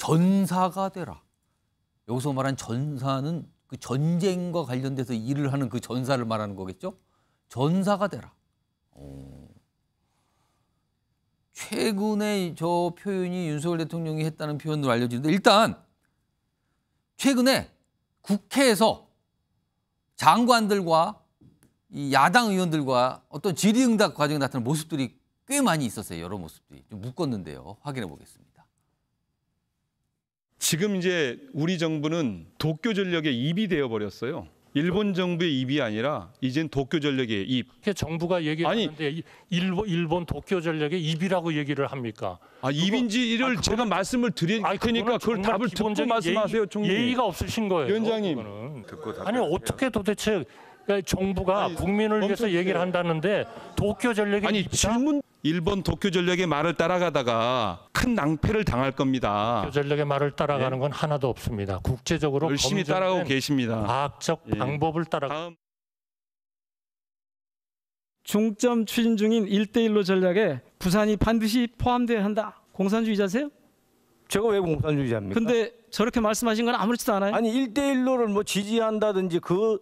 전사가 되라. 여기서 말한 전사는 그 전쟁과 관련돼서 일을 하는 그 전사를 말하는 거겠죠? 전사가 되라. 최근에 저 표현이 윤석열 대통령이 했다는 표현으로 알려지는데 일단 최근에 국회에서 장관들과 이 야당 의원들과 어떤 질의응답 과정에 나타난 모습들이 꽤 많이 있었어요. 여러 모습들이. 좀 묶었는데요. 확인해 보겠습니다. 지금 이제 우리 정부는 도쿄 전력의 입이 되어버렸어요. 일본 정부의 입이 아니라 이젠 도쿄 전력의 입. 정부가 얘기하는데 일본 도쿄 전력의 입이라고 얘기를 합니까? 입인지를 제가 말씀을 드릴 테니까 그걸 답을 듣고 말씀하세요, 총리. 예의가 없으신 거예요. 위원장님. 아니 어떻게 도대체 정부가 국민을 위해서 얘기를 한다는데 도쿄 전력의 입이다? 질문 일본 도쿄 전력의 말을 따라가다가 큰 낭패를 당할 겁니다. 도쿄 전력의 말을 따라가는 건 하나도 없습니다. 국제적으로 열심히 따라가고 계십니다. 과학적 방법을 따라가. 중점 추진 중인 1대1로 전략에 부산이 반드시 포함돼야 한다. 공산주의자세요? 제가 왜 공산주의자입니까? 근데 저렇게 말씀하신 건 아무렇지도 않아요. 아니 1대1로를 뭐 지지한다든지 그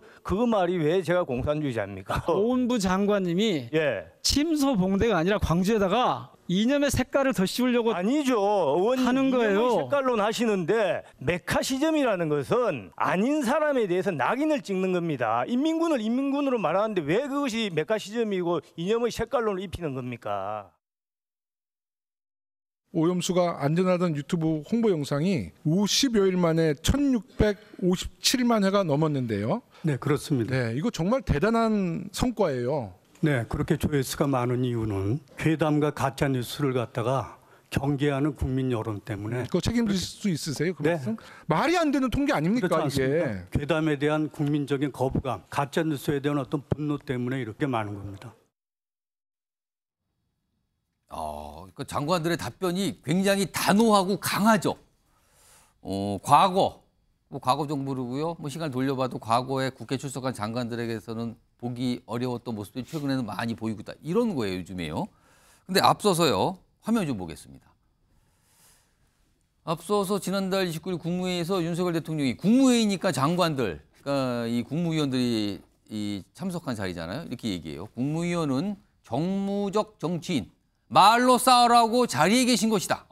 말이 왜 제가 공산주의자입니까? 오은부 장관님이 예. 침소봉대가 아니라 광주에다가 이념의 색깔을 더 씌우려고 아니죠. 의원님 하는 거예요. 색깔론 하시는데 메카시즘이라는 것은 아닌 사람에 대해서 낙인을 찍는 겁니다. 인민군으로 말하는데 왜 그것이 메카시즘이고 이념의 색깔론을 입히는 겁니까? 오염수가 안전하다는 유튜브 홍보 영상이 50여일 만에 1657만 회가 넘었는데요. 네, 그렇습니다. 네, 이거 정말 대단한 성과예요. 네, 그렇게 조회수가 많은 이유는 괴담과 가짜 뉴스를 갖다가 경계하는 국민 여론 때문에. 그거 책임질 수 있으세요? 그 네. 말씀? 말이 안 되는 통계 아닙니까 그렇지 이게? 않습니까? 괴담에 대한 국민적인 거부감, 가짜 뉴스에 대한 어떤 분노 때문에 이렇게 많은 겁니다. 그 장관들의 답변이 굉장히 단호하고 강하죠. 과거 정부로고요. 뭐 시간 돌려봐도 과거에 국회 출석한 장관들에게서는 보기 어려웠던 모습들이 최근에는 많이 보이고 있다. 이런 거예요, 요즘에요. 근데 앞서서요. 화면 좀 보겠습니다. 앞서서 지난달 29일 국무회의에서 윤석열 대통령이 국무회의니까 장관들, 그러니까 이 국무위원들이 이 참석한 자리잖아요. 이렇게 얘기해요. 국무위원은 정무적 정치인, 말로 싸우라고 자리에 계신 것이다.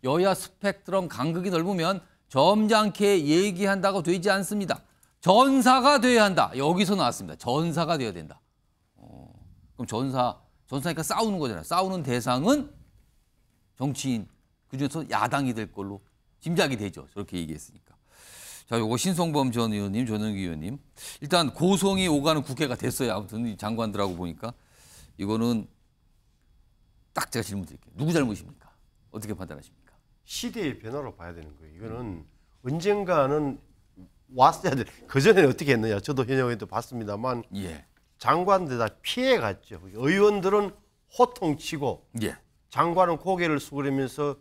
여야 스펙트럼 간극이 넓으면 점잖게 얘기한다고 되지 않습니다. 전사가 돼야 한다. 여기서 나왔습니다. 전사가 돼야 된다. 그럼 전사니까 싸우는 거잖아요. 싸우는 대상은 정치인, 그중에서 야당이 될 걸로 짐작이 되죠. 저렇게 얘기했으니까. 자, 요거 신성범 전 의원님, 전영기 의원님. 일단 고성이 오가는 국회가 됐어요. 아무튼 이 장관들하고 보니까. 이거는 딱 제가 질문 드릴게요. 누구 잘못입니까? 어떻게 판단하십니까? 시대의 변화로 봐야 되는 거예요. 이거는 언젠가는 왔어야 돼. 그전에는 어떻게 했느냐. 저도 현역에도 봤습니다만 예. 장관들 다 피해갔죠. 의원들은 호통치고 장관은 고개를 숙이면서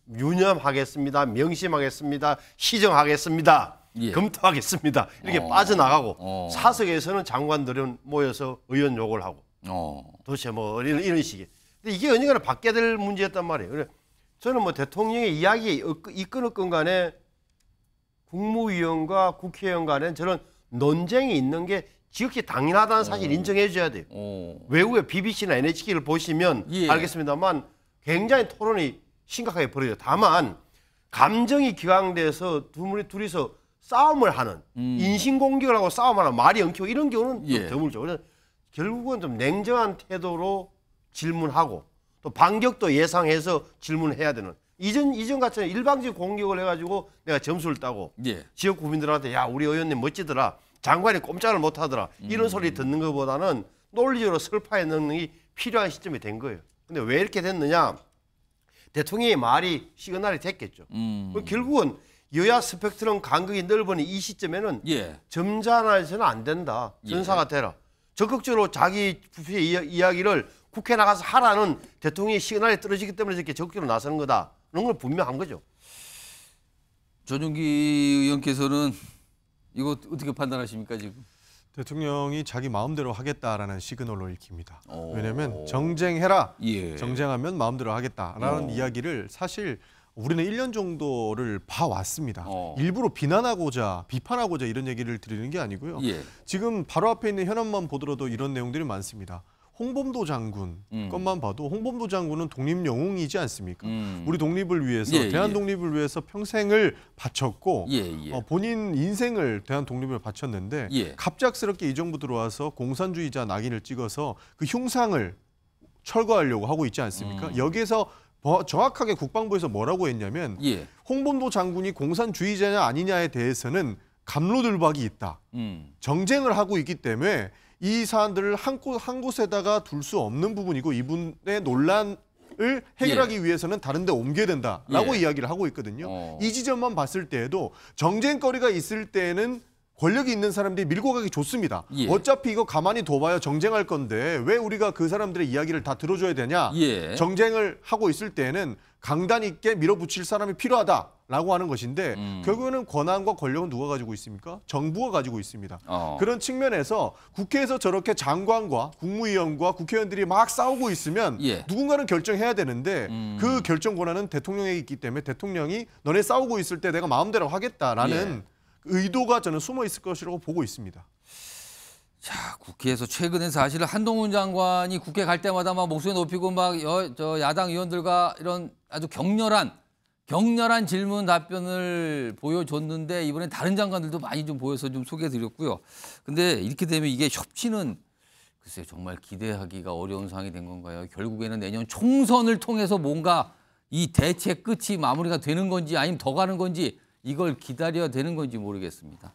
유념하겠습니다. 명심하겠습니다. 시정하겠습니다. 검토하겠습니다. 이렇게 빠져나가고 사석에서는 장관들은 모여서 의원 욕을 하고 도대체 뭐 이런 식의. 근데 이게 언젠가는 바뀌어야 될 문제였단 말이에요. 그래 저는 뭐 대통령의 이야기에 이끌었건 간에 국무위원과 국회의원 간에 저는 논쟁이 있는 게 지극히 당연하다는 사실 인정해 줘야 돼요. 외국의 BBC나 NHK를 보시면 알겠습니다만 굉장히 토론이 심각하게 벌어져요. 다만 감정이 기강돼서 둘이서 싸움을 하는 인신공격을 하고 싸움하는 말이 엉키고 이런 경우는 좀 드물죠. 그래서 결국은 좀 냉정한 태도로 질문하고 또 반격도 예상해서 질문해야 되는 이전 같은 일방적 공격을 해가지고 내가 점수를 따고 지역 국민들한테 야 우리 의원님 멋지더라 장관이 꼼짝을 못하더라 이런 소리 듣는 것보다는 논리적으로 설파의 능력이 필요한 시점이 된 거예요. 근데 왜 이렇게 됐느냐? 대통령의 말이 시그널이 됐겠죠. 결국은 여야 스펙트럼 간극이 넓은 이 시점에는 점잖아서는 안 된다. 전사가 되라. 적극적으로 자기 부의 이야기를 국회 나가서 하라는 대통령의 시그널이 떨어지기 때문에 이렇게 적극적으로 나서는 거다. 그런 건 분명한 거죠. 전용기 의원께서는 이거 어떻게 판단하십니까 지금? 대통령이 자기 마음대로 하겠다라는 시그널로 읽힙니다. 왜냐하면 정쟁해라, 정쟁하면 마음대로 하겠다라는 이야기를 사실 우리는 1년 정도를 봐왔습니다. 일부러 비판하고자 이런 얘기를 드리는 게 아니고요. 예. 지금 바로 앞에 있는 현안만 보더라도 이런 내용들이 많습니다. 홍범도 장군 것만 봐도 홍범도 장군은 독립 영웅이지 않습니까? 우리 독립을 위해서, 대한 독립을 위해서 평생을 바쳤고 본인 인생을 대한 독립을 바쳤는데 갑작스럽게 이 정부 들어와서 공산주의자 낙인을 찍어서 그 흉상을 철거하려고 하고 있지 않습니까? 여기에서 정확하게 국방부에서 뭐라고 했냐면 홍범도 장군이 공산주의자냐 아니냐에 대해서는 갑로들박이 있다. 정쟁을 하고 있기 때문에 이 사안들을 한 곳에다가 둘 수 없는 부분이고 이분의 논란을 해결하기 위해서는 다른 데 옮겨야 된다라고 이야기를 하고 있거든요. 이 지점만 봤을 때에도 정쟁거리가 있을 때에는 권력이 있는 사람들이 밀고 가기 좋습니다. 어차피 이거 가만히 둬봐야 정쟁할 건데 왜 우리가 그 사람들의 이야기를 다 들어줘야 되냐. 정쟁을 하고 있을 때에는 강단 있게 밀어붙일 사람이 필요하다라고 하는 것인데 결국에는 권한과 권력은 누가 가지고 있습니까? 정부가 가지고 있습니다. 그런 측면에서 국회에서 저렇게 장관과 국무위원과 국회의원들이 막 싸우고 있으면 누군가는 결정해야 되는데 그 결정 권한은 대통령에게 있기 때문에 대통령이 너네 싸우고 있을 때 내가 마음대로 하겠다라는 의도가 저는 숨어 있을 것이라고 보고 있습니다. 자, 국회에서 최근에 사실 한동훈 장관이 국회 갈 때마다 막 목소리 높이고 막 야당 의원들과 이런 아주 격렬한 질문 답변을 보여줬는데 이번엔 다른 장관들도 많이 좀 보여서 좀 소개해드렸고요. 근데 이렇게 되면 이게 협치는 글쎄요, 정말 기대하기가 어려운 상황이 된 건가요? 결국에는 내년 총선을 통해서 뭔가 이 대책 끝이 마무리가 되는 건지 아니면 더 가는 건지 이걸 기다려야 되는 건지 모르겠습니다.